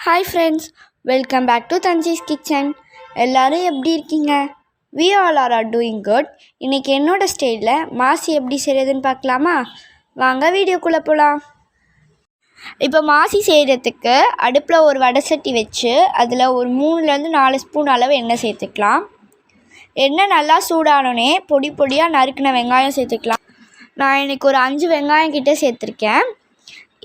Hi friends, welcome back to Tanji's Kitchen. எல்லாரும் எப்படி இருக்கீங்க? We all are doing good. இன்னைக்கு என்னோட ஸ்டைலில் மாசி எப்படி செய்கிறதுன்னு பார்க்கலாமா? வாங்க வீடியோக்குள்ளே போகலாம். இப்போ மாசி செய்கிறதுக்கு அடுப்பில் ஒரு வடை சட்டி வச்சு அதில் ஒரு 3-4 ஸ்பூன் அளவு எண்ணெய் சேர்த்துக்கலாம். எண்ணெய் நல்லா சூடானோடனே பொடி பொடியாக நறுக்கின வெங்காயம் சேர்த்துக்கலாம். நான் இன்றைக்கி ஒரு 5 வெங்காயம் கிட்டே சேர்த்துருக்கேன்.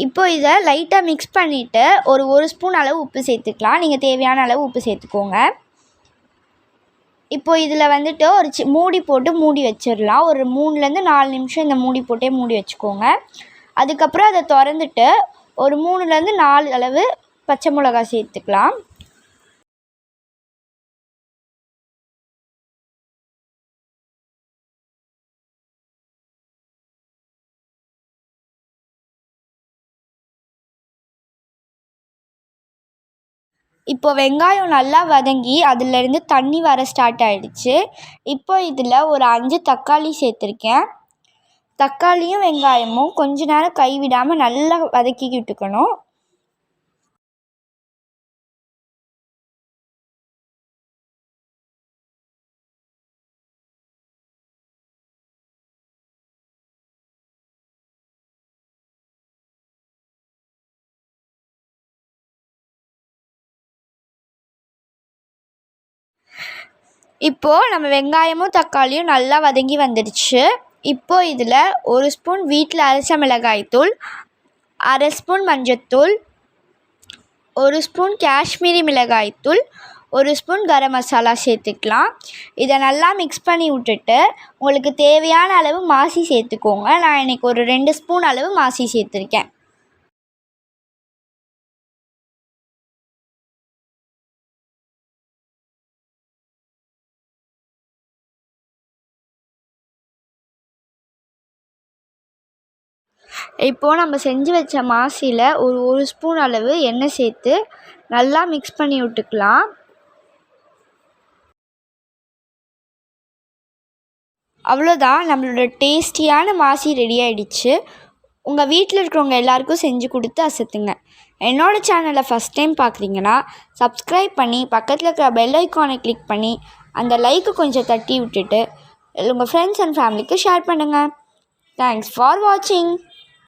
இப்போ இதை லைட்டாக மிக்ஸ் பண்ணிவிட்டு ஒரு ஸ்பூன் அளவு உப்பு சேர்த்துக்கலாம். நீங்கள் தேவையான அளவு உப்பு சேர்த்துக்கோங்க. இப்போ இதில் வந்துட்டு ஒரு மூடி போட்டு மூடி வச்சிடலாம். ஒரு 3-4 நிமிஷம் இந்த மூடி போட்டே மூடி வச்சுக்கோங்க. அதுக்கப்புறம் அதை திறந்துட்டு ஒரு 3-4 அளவு பச்சை மிளகாய் சேர்த்துக்கலாம். இப்போ வெங்காயம் நல்லா வதங்கி அதிலேருந்து தண்ணி வர ஸ்டார்ட் ஆகிடுச்சு. இப்போ இதில் ஒரு 5 தக்காளி சேர்த்துருக்கேன். தக்காளியும் வெங்காயமும் கொஞ்ச நேரம் கைவிடாமல் நல்லா வதக்கிக்கிட்டுக்கணும். இப்போது நம்ம வெங்காயமும் தக்காளியும் நல்லா வதங்கி வந்துடுச்சு. இப்போது இதில் 1 ஸ்பூன் வீட்டில் அரைச்ச மிளகாய்த்தூள், 1/2 ஸ்பூன் மஞ்சத்தூள், 1 ஸ்பூன் காஷ்மீரி மிளகாய்த்தூள், 1 ஸ்பூன் கரம் மசாலா சேர்த்துக்கலாம். இதை நல்லா மிக்ஸ் பண்ணி விட்டுட்டு உங்களுக்கு தேவையான அளவு மாசி சேர்த்துக்கோங்க. நான் இன்றைக்கி ஒரு 2 ஸ்பூன் அளவு மாசி சேர்த்துருக்கேன். இப்போது நம்ம செஞ்சு வச்ச மாசியில் ஒரு ஸ்பூன் அளவு எண்ணெய் சேர்த்து நல்லா மிக்ஸ் பண்ணி விட்டுக்கலாம். அவ்வளோதான், நம்மளோட டேஸ்டியான மாசி ரெடி ஆகிடுச்சு. உங்கள் வீட்டில் இருக்கிறவங்க எல்லாருக்கும் செஞ்சு கொடுத்து அசத்துங்க. என்னோடய சேனலை ஃபஸ்ட் டைம் பார்க்குறீங்கன்னா சப்ஸ்கிரைப் பண்ணி பக்கத்தில் இருக்கிற பெல் ஐக்கானை கிளிக் பண்ணி அந்த லைக்கு கொஞ்சம் தட்டி விட்டுட்டு உங்கள் ஃப்ரெண்ட்ஸ் அண்ட் ஃபேமிலிக்கு ஷேர் பண்ணுங்கள். தேங்க்ஸ் ஃபார் வாட்சிங்.